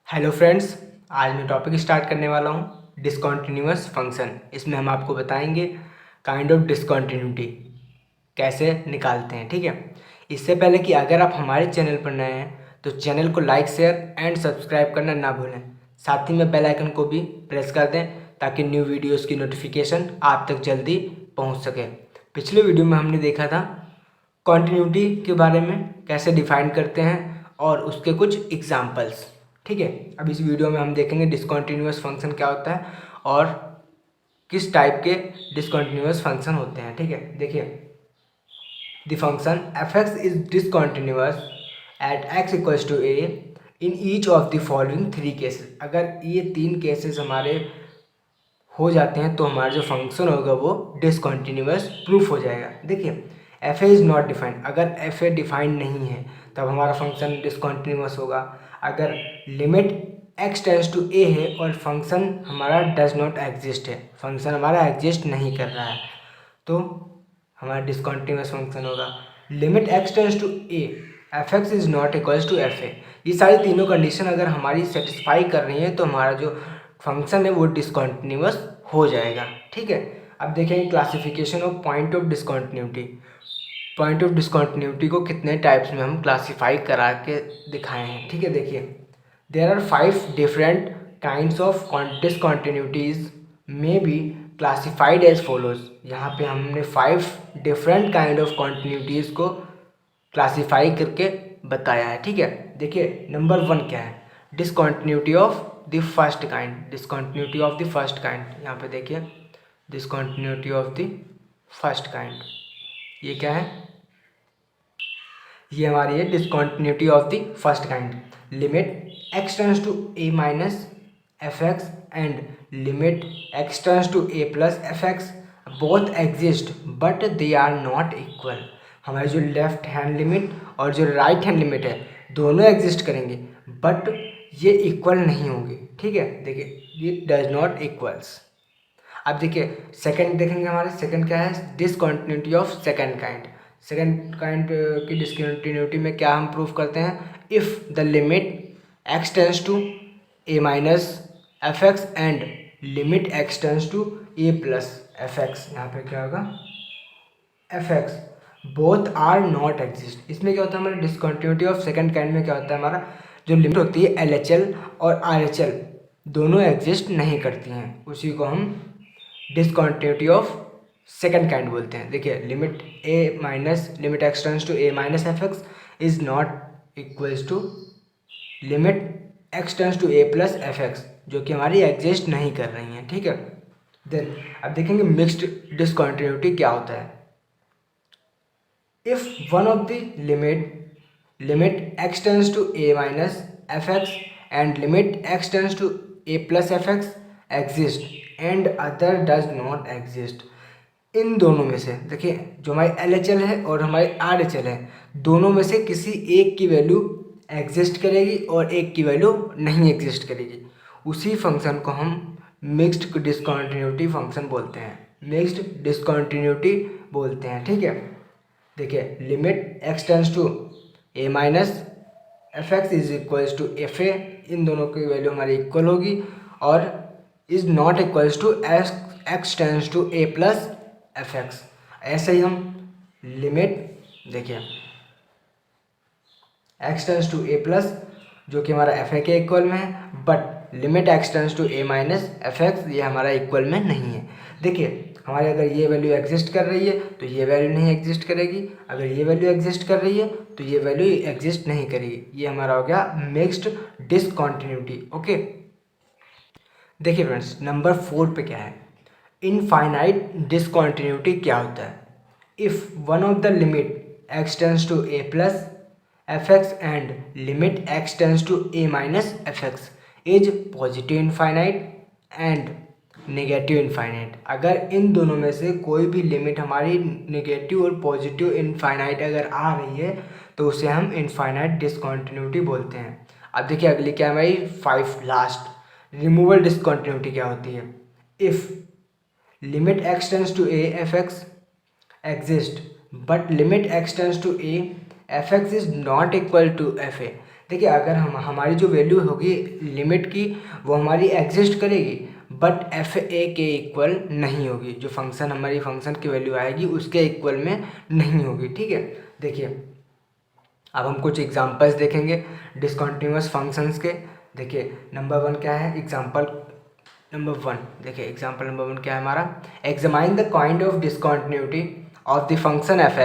Hello friends, आज मैं topic start करने वाला हूँ डिसकंटिन्यूअस फंक्शन। इसमें हम आपको बताएंगे काइंड ऑफ डिसकंटिन्यूटी कैसे निकालते हैं। ठीक है, इससे पहले कि अगर आप हमारे चैनल पर नए हैं तो चैनल को लाइक शेयर एंड सब्सक्राइब करना ना भूलें। साथ ही में बेल आइकन को भी प्रेस कर दें ताकि न्यू वीडियोज़ की नोटिफिकेशन आप तक जल्दी पहुँच सके। पिछले वीडियो में हमने देखा था कॉन्टिन्यूटी के बारे में, कैसे डिफाइन करते हैं और उसके कुछ एग्जाम्पल्स। ठीक है, अब इस वीडियो में हम देखेंगे डिसकंटिन्यूअस फंक्शन क्या होता है और किस टाइप के डिसकंटिन्यूअस फंक्शन होते हैं। ठीक है, देखिए the function f x is discontinuous at x equals to a in each of the following three cases. अगर ये तीन केसेस हमारे हो जाते हैं तो हमारा जो फंक्शन होगा वो डिसकंटिन्यूअस प्रूफ हो जाएगा। देखिए f a is not defined, अगर एफ ए डिफाइंड नहीं है तब हमारा फंक्शन डिसकंटिन्यूअस होगा। अगर limit x tends to a है और फंक्शन हमारा डज नॉट एग्जिस्ट है, फंक्शन हमारा एग्जिस्ट नहीं कर रहा है, तो हमारा डिसकंटिन्यूअस फंक्शन होगा। Limit x tends to a f x is not equals to f a, ये सारी तीनों कंडीशन अगर हमारी सेटिस्फाई कर रही है तो हमारा जो फंक्शन है वो डिसकंटिन्यूअस हो जाएगा। ठीक है, अब देखेंगे classification of point of discontinuity. Point of discontinuity को कितने टाइप्स में हम क्लासीफाई करा के दिखाए हैं। ठीक है, देखिए there are 5 different kinds of discontinuities may be classified as follows. यहाँ पे हमने 5 डिफरेंट काइंड ऑफ कॉन्टिन्यूटीज़ को क्लासीफाई करके बताया है। ठीक है, देखिए नंबर 1 क्या है, discontinuity of the first kind. Discontinuity of the first kind, यहाँ पे देखिए discontinuity of the first kind, ये क्या है, ये हमारी है discontinuity of the first kind. Limit x tends to a minus f x and limit x tends to a plus f x both exist but they are not equal. हमारी जो left hand limit और जो right hand limit है दोनों exist करेंगे but ये equal नहीं होंगे। ठीक है, देखिए ये डज नॉट इक्वल्स। अब देखिए सेकंड देखेंगे, हमारे सेकंड क्या है, discontinuity of second kind. Second kind की डिसकंटिन्यूटी में क्या हम प्रूफ करते हैं, if the limit x tends to a minus f x and limit x tends to a plus f x, यहाँ पे क्या होगा f x both are not exist. इसमें क्या होता है, हमारा डिसकंटिन्यूटी ऑफ सेकंड काइंड में क्या होता है, हमारा जो लिमिट होती है एल एच एल और आर एच एल दोनों एग्जिस्ट नहीं करती हैं, उसी को हम डिसकंटिन्यूटी ऑफ सेकंड काइंड बोलते हैं। देखिए limit a minus limit x tends to a minus f x is not equals to limit x tends to a plus f x, जो कि हमारी एग्जिस्ट नहीं कर रही हैं। ठीक है, देन अब देखेंगे मिक्स्ड डिसकंटिन्यूटी क्या होता है। If one of the limit x tends to a minus f x and limit x tends to a plus f x exist and other does not exist, इन दोनों में से देखिए जो हमारी एल एच एल है और हमारी आर एच एल है, दोनों में से किसी एक की वैल्यू एग्जिस्ट करेगी और एक की वैल्यू नहीं एग्जिस्ट करेगी, उसी फंक्शन को हम मिक्स्ड डिसकंटिन्यूटी फंक्शन बोलते हैं, मिक्स्ड डिसकंटिन्यूटी बोलते हैं। ठीक है, देखिए limit x tends to a minus f x is equals to f a, इन दोनों की वैल्यू हमारी इक्वल होगी, और is not equals to x tends to a plus f x. ऐसे ही हम लिमिट देखिए x tends to a plus जो कि हमारा एफ ए के इक्वल में है, but limit x tends to a minus f x ये हमारा इक्वल में नहीं है। देखिए हमारे अगर ये वैल्यू एग्जिस्ट कर रही है तो ये वैल्यू नहीं एग्जिस्ट करेगी, अगर ये वैल्यू एग्जिस्ट कर रही है तो ये वैल्यू एग्जिस्ट नहीं करेगी, ये हमारा हो गया मिक्स्ड डिसकंटिन्यूटी। ओके, देखिए फ्रेंड्स नंबर 4 पे क्या है, इनफाइनाइट डिसकंटिन्यूटी क्या होता है। If one of the limit x tends to a plus f x and limit x tends to a minus f x is positive infinite and negative infinite, अगर इन दोनों में से कोई भी लिमिट हमारी नेगेटिव और पॉजिटिव इनफाइनाइट अगर आ रही है तो उसे हम इनफाइनाइट डिसकंटिन्यूटी बोलते हैं। अब देखिए अगली क्या है हमारी 5 लास्ट रिमूवल डिसकंटिन्यूटी क्या होती है। If limit x tends to a f x exist but limit x tends to a f x is not equal to f a, देखिए अगर हमारी जो वैल्यू होगी लिमिट की वो हमारी एग्जिस्ट करेगी, बट एफ ए के इक्वल नहीं होगी। जो फंक्शन हमारी फंक्शन की वैल्यू आएगी उसके इक्वल में नहीं होगी, ठीक है। देखिए अब हम कुछ एग्जांपल्स देखेंगे डिसकंटिन्यूअस फंक्शंस के। देखिए नंबर 1 क्या है, एग्जांपल नंबर 1। देखिए एग्जांपल नंबर 1 क्या है हमारा, examine the kind of discontinuity of the function f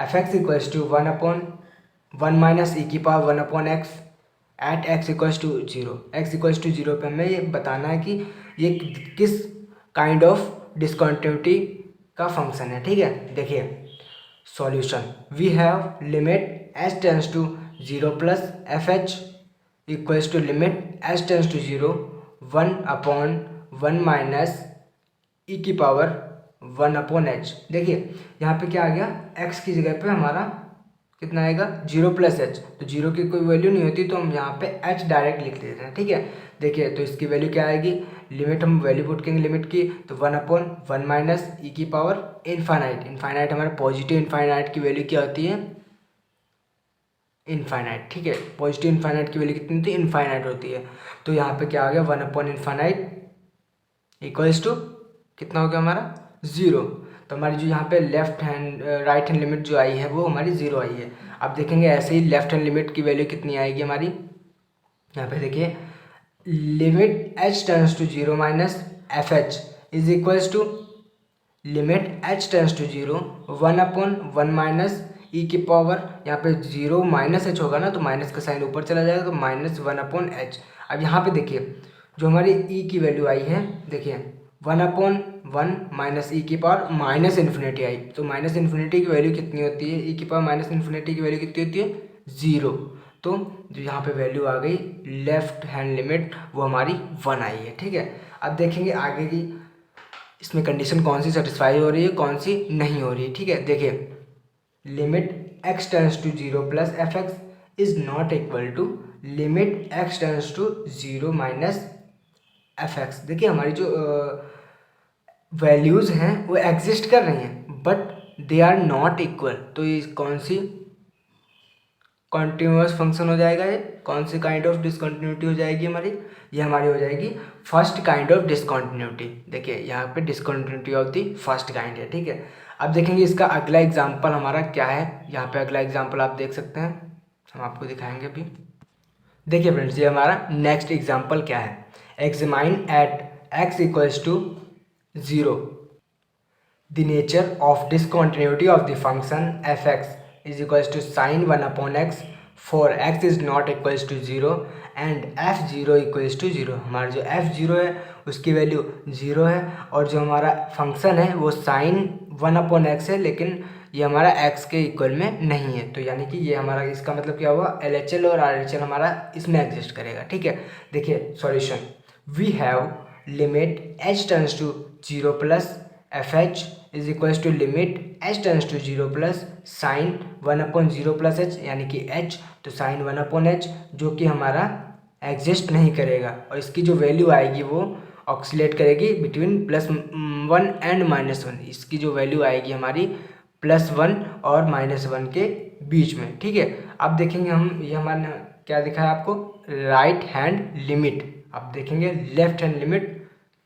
x equals to 1/1 minus e की power 1/x at x equals to 0। X equals to 0 पे हमें ये बताना है कि ये किस काइंड ऑफ डिसकंटिन्यूटी का फंक्शन है, ठीक है। देखिए solution, we have limit h tends to 0 plus f h equals to limit h tends to 0 1/1 minus e की पावर 1/h। देखिए यहाँ पे क्या आ गया, x की जगह पे हमारा कितना आएगा 0 प्लस एच, तो 0 की कोई वैल्यू नहीं होती तो हम यहाँ पे h डायरेक्ट लिख देते हैं, ठीक है। देखिए तो इसकी वैल्यू क्या आएगी, लिमिट हम वैल्यू पुट करेंगे लिमिट की, तो 1/1 माइनस ई की पावर इनफाइनाइट। इनफाइनाइट हमारा पॉजिटिव इनफाइनाइट की वैल्यू क्या होती है, इनफाइनाइट, ठीक है। पॉजिटिव इनफाइनाइट की वैल्यू कितनी होती है, इनफाइनाइट होती है। तो यहाँ पे क्या आ गया 1/इनफाइनाइट इक्वल्स टू कितना हो गया हमारा 0। तो हमारी जो यहाँ पे left hand right hand limit जो आई है वो हमारी 0 आई है। अब देखेंगे ऐसे ही लेफ्ट हैंड लिमिट की वैल्यू कितनी आएगी हमारी, यहाँ पे देखिए limit h tends to 0 minus f h is equals to limit h tends to 0 1/1 minus e की पावर, यहाँ पे 0 माइनस एच होगा ना तो माइनस का साइन ऊपर चला जाएगा तो -1/h। अब यहाँ पे देखिए जो हमारी e की वैल्यू आई है, देखिए 1/1 माइनस ई की पावर माइनस इन्फिनिटी आई, तो माइनस इन्फिनिटी की वैल्यू कितनी होती है, ई की पावर माइनस इन्फिनिटी की वैल्यू कितनी होती है 0। तो जो यहाँ पे वैल्यू आ गई लेफ्ट हैंड लिमिट वो हमारी 1 आई है, ठीक है। अब देखेंगे आगे की इसमें कंडीशन कौन सी सेटिस्फाई हो रही है कौन सी नहीं हो रही है, ठीक है। देखिए limit x tends to 0 plus f x is not equal to limit x tends to 0 minus f x. देखिए हमारी जो वैल्यूज़ हैं वो एग्जिस्ट कर रही हैं but they are not equal. तो ये कौन सी कॉन्टिन्यूअस फंक्शन हो जाएगा, ये कौन सी काइंड ऑफ डिसकंटिन्यूटी हो जाएगी हमारी, ये हमारी हो जाएगी फर्स्ट काइंड ऑफ डिसकंटिन्यूटी। देखिए यहाँ पे discontinuity of the first kind है, ठीक है। अब देखेंगे इसका अगला एग्जाम्पल हमारा क्या है, यहाँ पे अगला एग्जाम्पल आप देख सकते हैं, हम आपको दिखाएंगे अभी। देखिए फ्रेंड्स ये हमारा नेक्स्ट एग्जाम्पल क्या है, examine at x equals to 0 the nature of discontinuity of the function f(x) is equals to sin 1/x for x is not equals to 0 and f(0) equals to 0। हमारा जो f(0) है उसकी value 0 है और जो हमारा फंक्शन है वो sin 1/x है, लेकिन ये हमारा x के इक्वल में नहीं है। तो यानी कि ये हमारा इसका मतलब क्या हुआ, LHL और RHL हमारा इसमें एग्जिस्ट करेगा, ठीक है। देखिए solution, we have limit h tends to 0 plus f h is equals to limit h tends to 0 plus sine 1/0 plus h, यानी कि h तो साइन 1/h जो कि हमारा एग्जिस्ट नहीं करेगा और इसकी जो वैल्यू आएगी वो ऑक्सीलेट करेगी बिटवीन +1 एंड -1। इसकी जो वैल्यू आएगी हमारी +1 और -1 के बीच में, ठीक है। अब देखेंगे हम ये हमारा क्या दिखा है आपको, राइट हैंड लिमिट। अब देखेंगे लेफ्ट हैंड लिमिट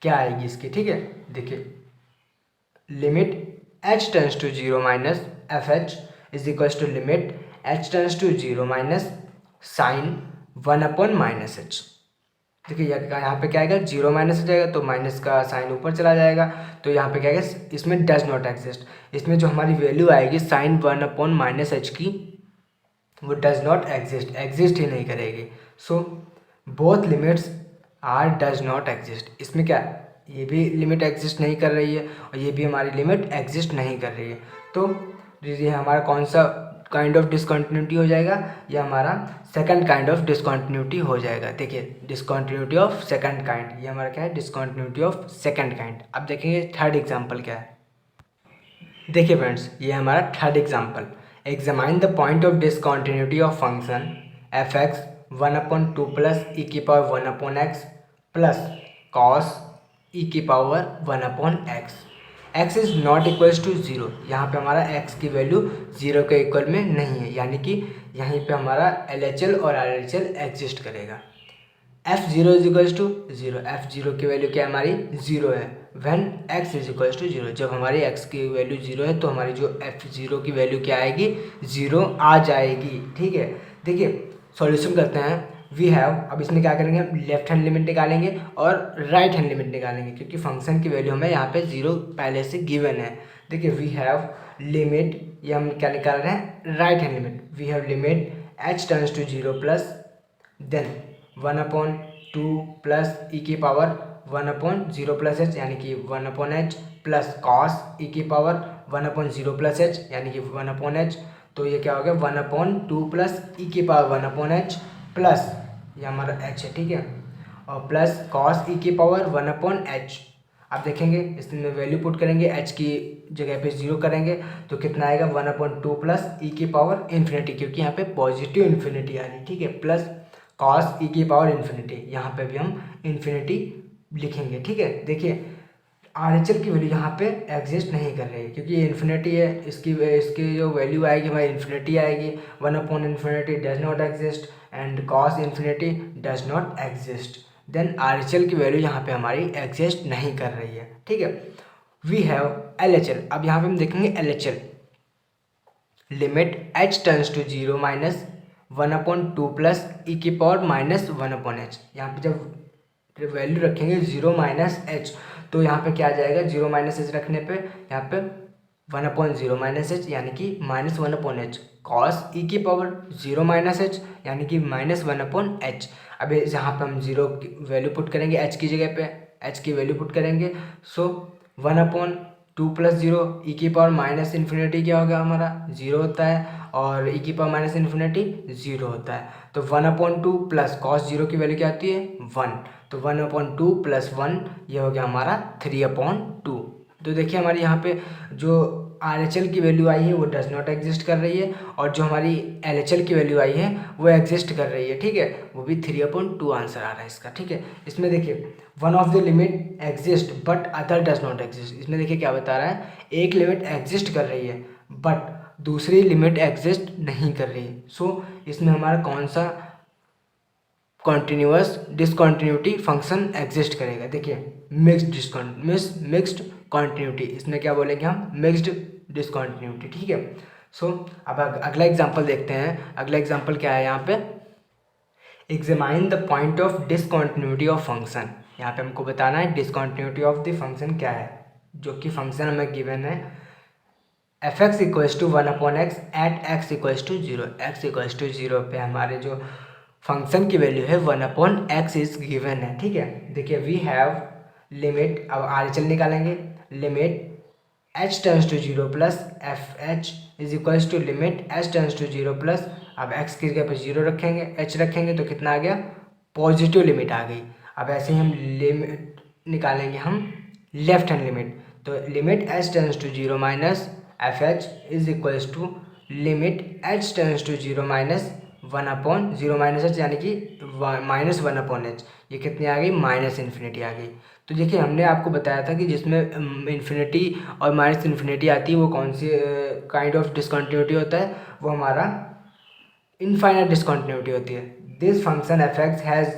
क्या आएगी इसकी, ठीक है। देखिए limit h tends to 0 minus f h is equals to limit h tends to 0 minus sine 1/-h। देखिए यहाँ पे क्या आएगा 0 माइनस हो जाएगा तो माइनस का साइन ऊपर चला जाएगा, तो यहाँ पे क्या आएगा इसमें डज नॉट एग्जिस्ट। इसमें जो हमारी वैल्यू आएगी साइन 1/-h की वो डज नॉट एग्जिस्ट, एग्जिस्ट ही नहीं करेगी। So both limits are does not exist. इसमें क्या ये भी लिमिट एग्जिस्ट नहीं कर रही है और ये भी हमारी लिमिट एग्जिस्ट नहीं कर रही है। तो ये हमारा कौन सा काइंड ऑफ डिसकंटिन्यूटी हो जाएगा, ये हमारा सेकंड काइंड ऑफ डिसकंटिन्यूटी हो जाएगा। देखिए डिसकंटिन्यूटी ऑफ सेकंड काइंड, ये हमारा क्या है डिसकंटिन्यूटी ऑफ सेकंड काइंड। अब देखेंगे थर्ड एग्जाम्पल क्या है। देखिए फ्रेंड्स ये हमारा third example, examine the point of discontinuity of function f x 1/2 plus e की power 1/x plus cos e की power 1/x x is not equals to zero, यहाँ पे हमारा एक्स की वैल्यू ज़ीरो के इक्वल में नहीं है, यानी कि यहीं पे हमारा LHL और RHL एग्जिस्ट करेगा। F zero is equals to zero, f zero की वैल्यू क्या हमारी ज़ीरो है। When x is equals to zero, जब हमारी एक्स की वैल्यू ज़ीरो है तो हमारी जो एफ जीरो की वैल्यू क्या आएगी, ज़ीरो आ जाएगी। ठीक है, देखिए सॉल्यूशन करते हैं। वी हैव, अब इसमें क्या करेंगे, हम लेफ्ट हैंड लिमिट निकालेंगे और राइट हैंड लिमिट निकालेंगे, क्योंकि फंक्शन की वैल्यू हमें यहाँ पे ज़ीरो पहले से गिवन है। देखिए वी हैव लिमिट, ये हम क्या निकाल रहे हैं, right hand limit. We have limit h turns to zero plus then 1/2 plus e की पावर 1/0 प्लस एच, यानी कि 1/h प्लस कॉस ई की पावर 1/0 प्लस एच, यानी कि 1/h। तो ये क्या हो गया, 1/2 प्लस ई की पावर 1/h प्लस ये हमारा h है, ठीक है, और प्लस कॉस ई की पावर 1/h। आप देखेंगे इसमें वैल्यू पुट करेंगे, h की जगह पे 0 करेंगे तो कितना आएगा, 1/2 प्लस ई की पावर इन्फिनिटी, क्योंकि यहाँ पे पॉजिटिव इन्फिनिटी आ रही है, ठीक है, प्लस कॉस ई की पावर इन्फिनिटी, यहाँ पे भी हम इन्फिनिटी लिखेंगे। ठीक है, देखिए RHL की वैल्यू यहाँ पे एग्जिस्ट नहीं कर रही है, क्योंकि ये इन्फिनिटी है, इसकी जो वैल्यू आएगी हमारी इन्फिनिटी आएगी। 1/infinity does not exist and cos infinity does not exist, then RHL की वैल्यू यहाँ पे हमारी एग्जिस्ट नहीं कर रही है। ठीक है, वी हैव LHL, अब यहाँ पे हम देखेंगे LHL, limit h turns to zero minus 1/2 plus e की पावर माइनस 1/h। यहाँ पे जब वैल्यू रखेंगे 0 माइनस एच, तो यहाँ पे क्या आ जाएगा, 0 माइनस एच रखने पे यहाँ पे 1/0 माइनस एच, यानी कि माइनस 1/h, कॉस ई की पावर 0 माइनस एच, यानी कि माइनस 1/h। अब यहाँ पे हम 0 की वैल्यू पुट करेंगे h की जगह पे, h की वैल्यू पुट करेंगे, सो 1/2 प्लस 0 ई की पावर माइनस इन्फिनिटी क्या होगा हमारा, 0 होता है, और ई की पावर माइनस इन्फिनिटी 0 होता है। तो 1/2 प्लस कॉस 0 की वैल्यू क्या आती है, 1, तो 1/2 प्लस 1 ये हो गया हमारा 3/2। तो देखिए हमारी यहाँ पे जो RHL की वैल्यू आई है वो डज नॉट एग्जिस्ट कर रही है, और जो हमारी LHL की वैल्यू आई है वो एग्जिस्ट कर रही है। ठीक है, वो भी 3/2 आंसर आ रहा है इसका। ठीक है, इसमें देखिए one of the limit exist but other does not exist, इसमें देखिए क्या बता रहा है, एक लिमिट एग्जिस्ट कर रही है बट दूसरी लिमिट एग्जिस्ट नहीं कर रही है। सो इसमें हमारा कौन सा कॉन्टिन्यूअस डिसकॉन्टिन्यूटी फंक्शन एग्जिस्ट करेगा, देखिए मिक्स्ड कॉन्टिन्यूटी, इसमें क्या बोलेंगे हम, मिक्स्ड डिसकॉन्टिन्यूटी। ठीक है, सो अब अगला एग्जांपल देखते हैं। अगला एग्जांपल क्या है यहाँ पे, examine the point of discontinuity of function. यहाँ पे हमको बताना है डिसकॉन्टिन्यूटी ऑफ द फंक्शन क्या है, जो कि फंक्शन हमें गिवन है f(x) equals to 1/x at x equals to 0, x equals to 0 पे हमारे जो फंक्शन की वैल्यू है 1/x इज गिवन है। ठीक है, देखिए वी हैव लिमिट, अब RHL निकालेंगे, limit h turns to 0 plus FH is equals to limit h turns to 0 plus, अब x की जगह पर 0 रखेंगे, h रखेंगे तो कितना आ गया, पॉजिटिव लिमिट आ गई। अब ऐसे ही हम लिमिट निकालेंगे, हम लेफ्ट हैंड लिमिट, तो limit h turns to 0 minus FH is equals to limit h turns to 0 minus 1/0 minus h, यानी कि माइनस 1/h, ये कितनी आ गई, माइनस इन्फिनिटी आ गई। तो देखिए हमने आपको बताया था कि जिसमें इन्फिनिटी और माइनस इन्फिनिटी आती है वो कौन सी काइंड ऑफ डिसकॉन्टिन्यूटी होता है, वो हमारा इनफाइनाइट डिसकॉन्टिन्यूटी होती है। This function f(x) has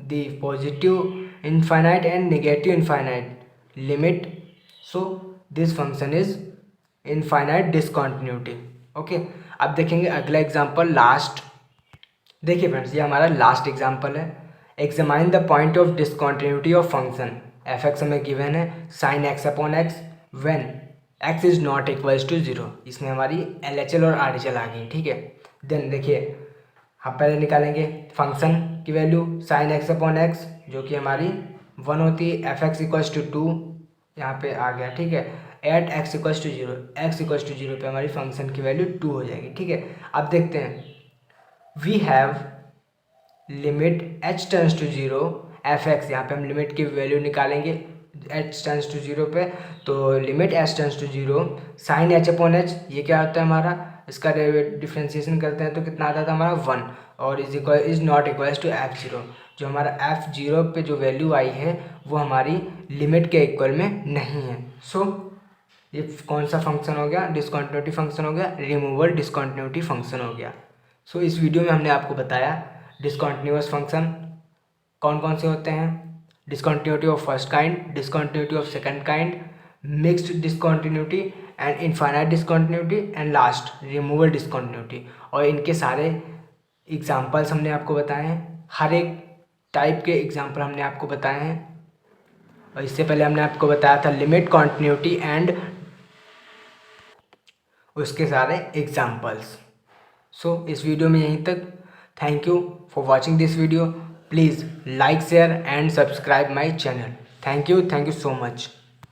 the positive infinite and negative infinite limit, so this function is infinite discontinuity. Okay, अब देखेंगे अगला एग्जांपल, लास्ट। देखिए फ्रेंड्स ये हमारा लास्ट एग्जांपल है, examine the point of discontinuity of function f(x) हमें given है sin x/x when x is not equals to 0, इसमें हमारी LHL और RHL आ गई। ठीक है, देन देखिए हम पहले निकालेंगे फंक्शन की वैल्यू sin x/x जो कि हमारी 1 होती है, f(x) इक्वल्स टू 2 यहाँ पे आ गया। ठीक है, at x equals to 0, x equals to 0 पे हमारी फंक्शन की वैल्यू 2 हो जाएगी। ठीक है, अब देखते हैं, we have limit h turns to 0 f(x), यहाँ पे हम लिमिट की वैल्यू निकालेंगे h टर्न्स टू 0 पे, तो limit h turns to 0 sin h/h, ये क्या होता है हमारा, इसका डिफ्रेंशिएशन करते हैं तो कितना आता था हमारा 1, और is not equals to f0, जो हमारा f0 पे जो वैल्यू आई है वो हमारी लिमिट के इक्वल में नहीं है। सो ये कौन सा फंक्शन हो गया, डिसकंटिन्यूटी फंक्शन हो गया, रिमूवल डिसकंटिन्यूटी फंक्शन हो गया। सो इस वीडियो में हमने आपको बताया डिसकंटिन्यूअस फंक्शन कौन कौन से होते हैं, discontinuity of first kind, discontinuity of second kind, mixed discontinuity and infinite discontinuity and last removal discontinuity. और इनके सारे एग्जांपल्स हमने आपको बताए हैं, हर एक टाइप के एग्जांपल हमने आपको बताए हैं। और इससे पहले हमने आपको बताया था लिमिट, कॉन्टिन्यूटी एंड उसके सारे एग्जांपल्स। सो इस वीडियो में यहीं तक। Thank you for watching this video. Please like, share and subscribe my channel. Thank you so much.